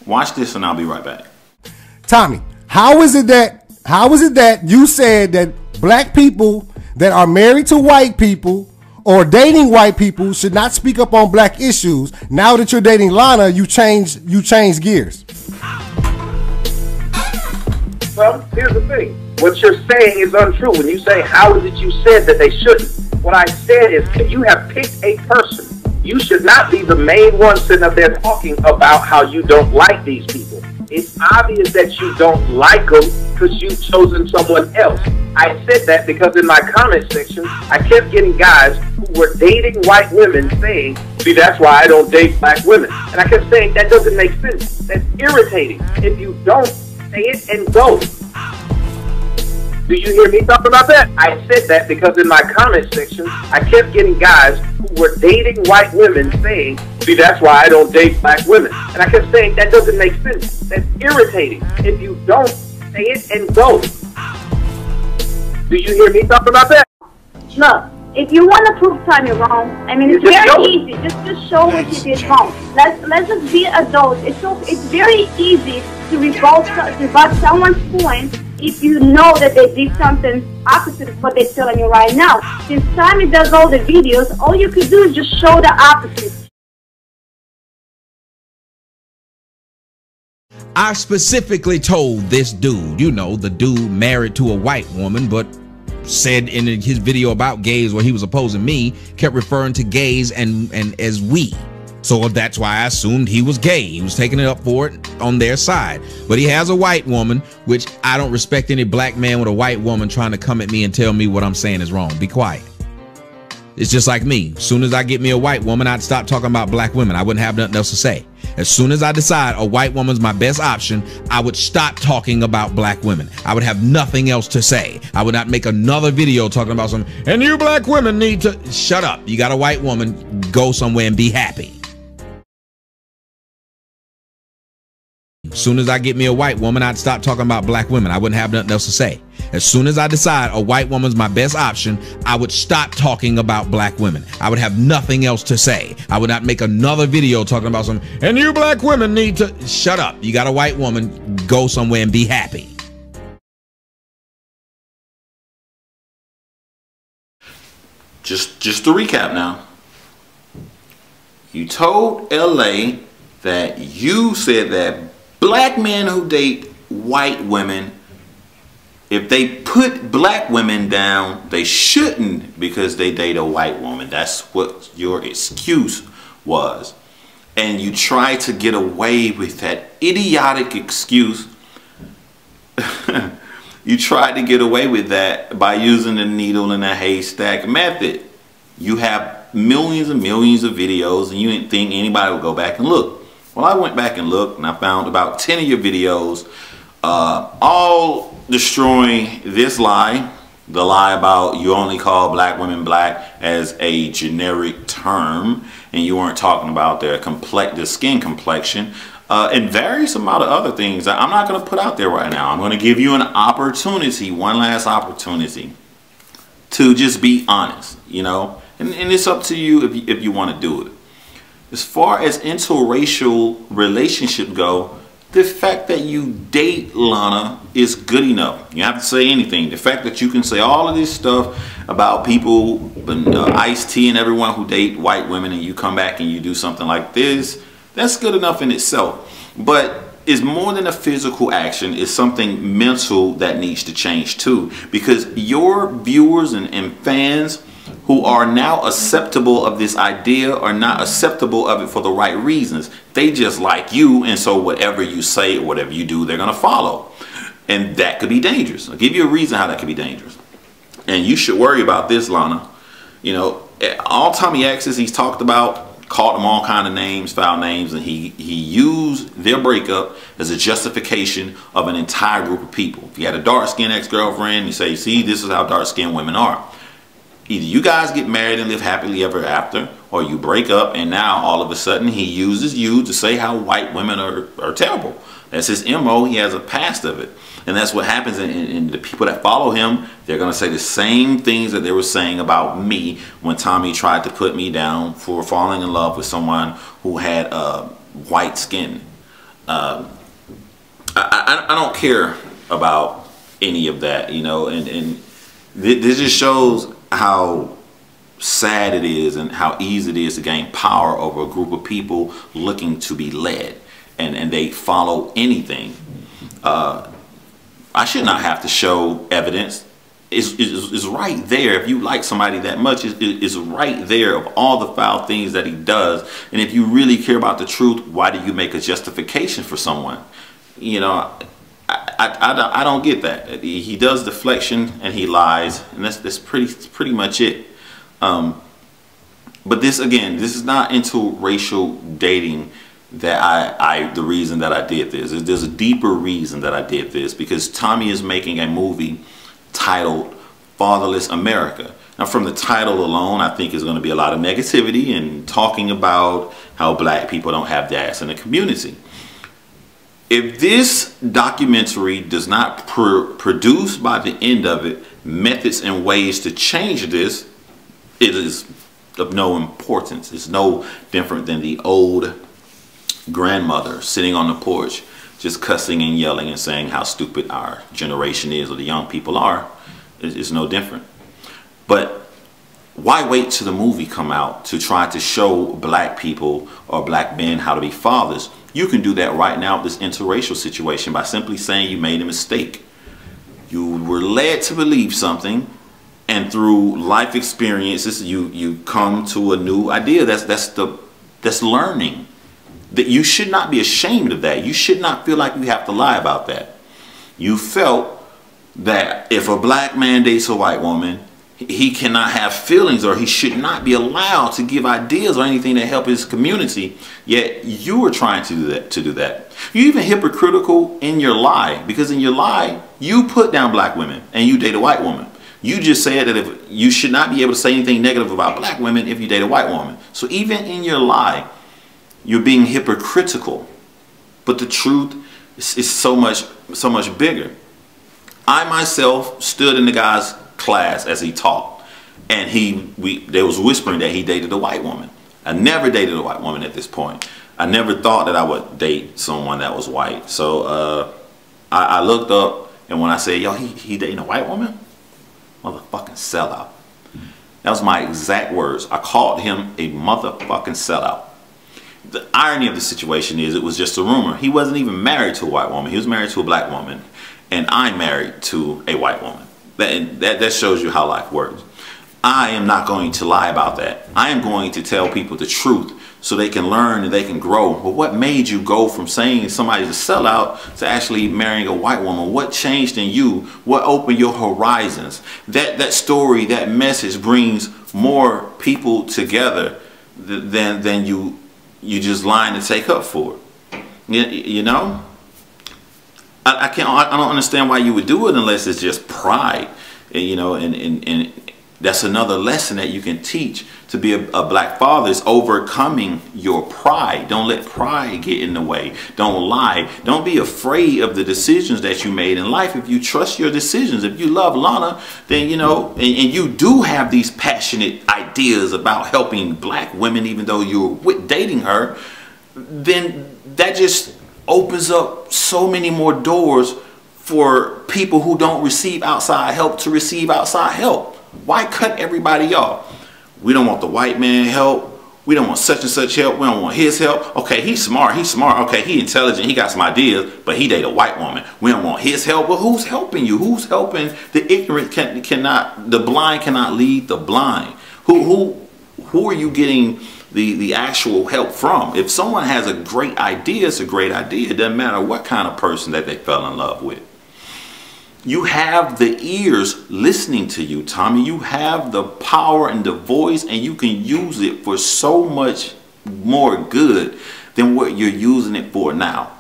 Watch this and I'll be right back. Tommy, how is it that you said that black people that are married to white people or dating white people should not speak up on black issues? Now that you're dating Lana, you change gears. Well, here's the thing. What you're saying is untrue. When you say, how is it you said that they shouldn't? What I said is, if you have picked a person, you should not be the main one sitting up there talking about how you don't like these people. It's obvious that you don't like them because you've chosen someone else. I said that because in my comment section, I kept getting guys who were dating white women saying, see, that's why I don't date black women. And I kept saying, that doesn't make sense. That's irritating. If you don't, say it and go. Do you hear me talk about that? I said that because in my comment section, I kept getting guys who were dating white women saying, see, that's why I don't date black women. And I kept saying, that doesn't make sense. That's irritating. If you don't, say it and go. Do you hear me talk about that? Look, if you want to prove Tommy wrong, I mean, it's very easy. Just show what you did wrong. Let's just be adults. It's very easy to rebut someone's point if you know that they did something opposite of what they're telling you right now. Since Tommy does all the videos, all you could do is just show the opposite. I specifically told this dude, you know, the dude married to a white woman, but said in his video about gays where he was opposing me, kept referring to gays and as we. So that's why I assumed he was gay. He was taking it up for it on their side. But he has a white woman, which I don't respect any black man with a white woman trying to come at me and tell me what I'm saying is wrong. Be quiet. It's just like me. As soon as I get me a white woman, I'd stop talking about black women. I wouldn't have nothing else to say. As soon as I decide a white woman's my best option, I would stop talking about black women. I would have nothing else to say. I would not make another video talking about something. And you black women need to shut up. You got a white woman, go somewhere and be happy. As soon as I get me a white woman, I'd stop talking about black women. I wouldn't have nothing else to say. As soon as I decide a white woman's my best option, I would stop talking about black women. I would have nothing else to say. I would not make another video talking about something. And you black women need to shut up. You got a white woman, go somewhere and be happy. Just to recap now. You told LA that you said that black men who date white women, if they put black women down, they shouldn't because they date a white woman. That's what your excuse was. And you tried to get away with that idiotic excuse. You tried to get away with that by using the needle in a haystack method. You have millions and millions of videos and you didn't think anybody would go back and look. Well, I went back and looked and I found about 10 of your videos, all destroying this lie, the lie about you only call black women black as a generic term and you weren't talking about their skin complexion, and various amount of other things that I'm not going to put out there right now. I'm going to give you an opportunity, one last opportunity to just be honest, you know, and it's up to you if you want to do it. As far as interracial relationships go, the fact that you date Lana is good enough. You don't have to say anything. The fact that you can say all of this stuff about people, Ice-T and everyone who date white women, and you come back and you do something like this, that's good enough in itself. But it's more than a physical action. It's something mental that needs to change too. Because your viewers and fans who are now acceptable of this idea are not acceptable of it for the right reasons. They just like you, and so whatever you say or whatever you do, they're going to follow. And that could be dangerous. I'll give you a reason how that could be dangerous. And you should worry about this, Lana. You know, all Tommy X's he's talked about, called them all kind of names, foul names, and he used their breakup as a justification of an entire group of people. If you had a dark-skinned ex-girlfriend, you say, see, this is how dark-skinned women are. Either you guys get married and live happily ever after, or you break up and now all of a sudden he uses you to say how white women are terrible. That's his MO. He has a past of it. And that's what happens in the people that follow him. They're going to say the same things that they were saying about me when Tommy tried to put me down for falling in love with someone who had white skin. I don't care about any of that, you know, and this just shows how sad it is and how easy it is to gain power over a group of people looking to be led, and they follow anything. I should not have to show evidence. It's right there. If you like somebody that much, it's right there of all the foul things that he does. And if you really care about the truth, why do you make a justification for someone? You know, I don't get that. He does deflection and he lies, and that's pretty much it. But this, again, this is not interracial dating that the reason that I did this. There's a deeper reason that I did this, because Tommy is making a movie titled Fatherless America. Now, from the title alone, I think there's going to be a lot of negativity and talking about how black people don't have dads in the community. If this documentary does not produce by the end of it methods and ways to change this, it is of no importance. It's no different than the old grandmother sitting on the porch just cussing and yelling and saying how stupid our generation is, or the young people are. It's no different. But why wait till the movie come out to try to show black people or black men how to be fathers? You can do that right now with this interracial situation by simply saying you made a mistake. You were led to believe something, and through life experiences you come to a new idea. That's learning. That you should not be ashamed of that. You should not feel like you have to lie about that. You felt that if a black man dates a white woman, he cannot have feelings, or he should not be allowed to give ideas or anything to help his community. Yet you were trying to do that. You're even hypocritical in your lie, because in your lie you put down black women and you date a white woman. You just said that if you should not be able to say anything negative about black women if you date a white woman. So even in your lie, you're being hypocritical. But the truth is so much bigger. I myself stood in the guy's class as he taught, and there was whispering that he dated a white woman. I never dated a white woman at this point. I never thought that I would date someone that was white. So I looked up, and when I said, yo, he dating a white woman? Motherfucking sellout. That was my exact words. I called him a motherfucking sellout. The irony of the situation is it was just a rumor. He wasn't even married to a white woman. He was married to a black woman, and I'm married to a white woman. That shows you how life works. I am not going to lie about that. I am going to tell people the truth so they can learn and they can grow. But what made you go from saying somebody's a sellout to actually marrying a white woman? What changed in you? What opened your horizons? That story, that message brings more people together than you just lying to take up for it. You know? I don't understand why you would do it unless it's just pride. You know, and that's another lesson that you can teach to be a black father, is overcoming your pride. Don't let pride get in the way. Don't lie. Don't be afraid of the decisions that you made in life. If you trust your decisions, if you love Lana, then, you know, and you do have these passionate ideas about helping black women, even though you're dating her, then that just opens up so many more doors for people who don't receive outside help to receive outside help. Why cut everybody off? We don't want the white man help. We don't want such and such help. We don't want his help. Okay, he's smart. Okay, he's intelligent. He got some ideas, but he dated a white woman. We don't want his help. Well, who's helping you? Who's helping? The ignorant the blind cannot lead the blind. Who are you getting the actual help from? If someone has a great idea, it's a great idea. It doesn't matter what kind of person that they fell in love with. You have the ears listening to you, Tommy. You have the power and the voice, and you can use it for so much more good than what you're using it for now.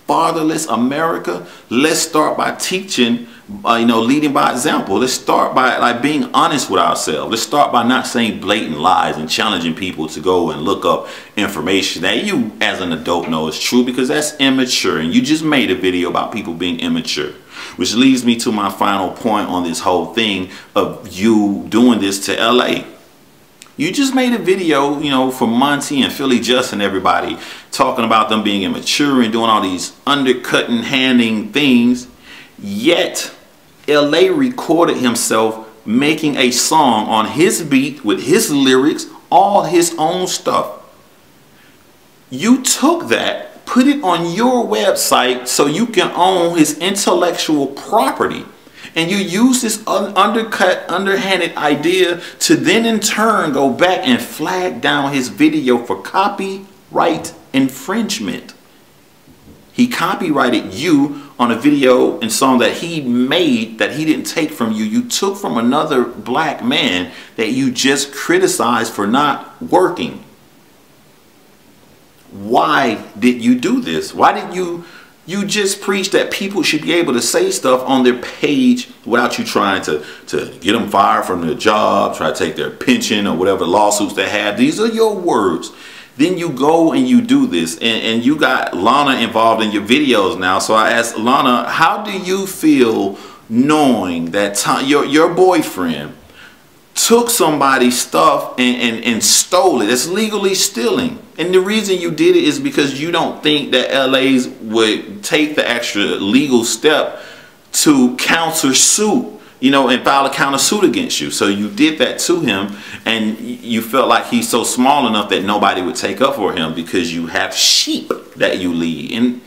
Fatherless America, let's start by teaching, leading by example. Let's start by being honest with ourselves. Let's start by not saying blatant lies and challenging people to go and look up information that you as an adult know is true, because that's immature. And you just made a video about people being immature. Which leads me to my final point on this whole thing of you doing this to LA. You just made a video, you know, for Monty and Philly Just and everybody, talking about them being immature and doing all these undercutting, handing things. Yet, LA recorded himself making a song on his beat with his lyrics, all his own stuff. You took that, put it on your website so you can own his intellectual property. And you use this undercut, underhanded idea to then in turn go back and flag down his video for copyright infringement. He copyrighted you on a video and song that he made that he didn't take from you. You took from another black man that you just criticized for not working. Why did you do this? Why did you just preach that people should be able to say stuff on their page without you trying to get them fired from their job, try to take their pension or whatever lawsuits they have? These are your words. Then you go and you do this, and you got Lana involved in your videos now. So I asked Lana, how do you feel knowing that your boyfriend took somebody's stuff and stole it? It's legally stealing. And the reason you did it is because you don't think that LA's would take the extra legal step to counter suit, you know, and file a counter suit against you. So you did that to him, and you felt like he's so small enough that nobody would take up for him because you have sheep that you lead. And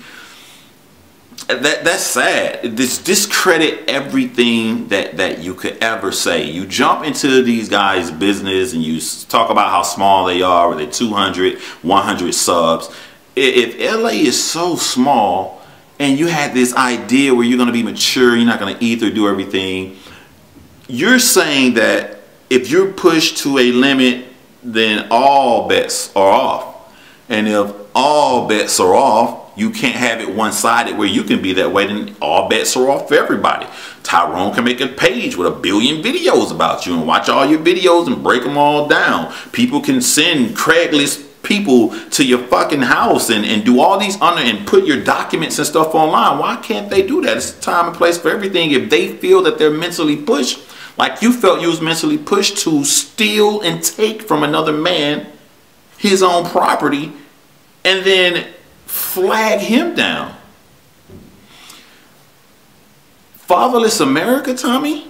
that's sad. This discredit everything that you could ever say. You jump into these guys' business and you talk about how small they are, with their 200, 100 subs. If LA is so small and you had this idea where you're going to be mature, you're not going to either do everything, you're saying that if you're pushed to a limit, then all bets are off. And if all bets are off, you can't have it one-sided where you can be that way, then all bets are off for everybody. Tyrone can make a page with 1 billion videos about you and watch all your videos and break them all down. People can send Craigslist people to your fucking house and do all these and put your documents and stuff online. Why can't they do that? It's a time and place for everything. If they feel that they're mentally pushed, like you felt you was mentally pushed to steal and take from another man his own property and then flag him down. Fatherless America, Tommy,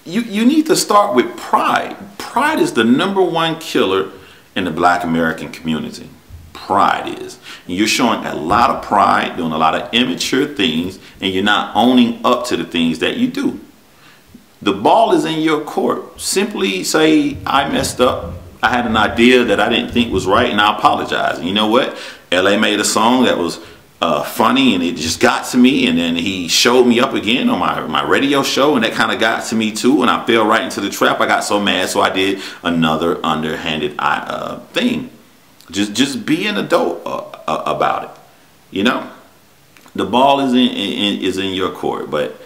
you need to start with pride. Pride is the #1 killer in the black American community. Pride is. And you're showing a lot of pride, doing a lot of immature things, and you're not owning up to the things that you do. The ball is in your court. Simply say, I messed up. I had an idea that I didn't think was right, and I apologize. And you know what? LA made a song that was funny, and it just got to me, and then he showed me up again on my radio show, and that kind of got to me too, and I fell right into the trap. I got so mad, so I did another underhanded thing. Just be an adult about it. You know, the ball is in your court. But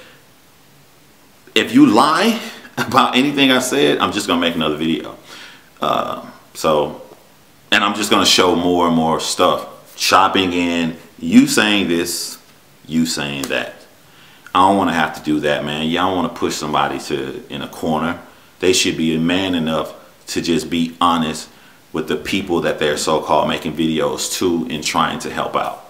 if you lie about anything I said, I'm just gonna make another video. And I'm just gonna show more and more stuff, chopping in you saying this, you saying that. I don't want to have to do that, man. Y'all want to push somebody in a corner. They should be a man enough to just be honest with the people that they're so-called making videos to and trying to help out.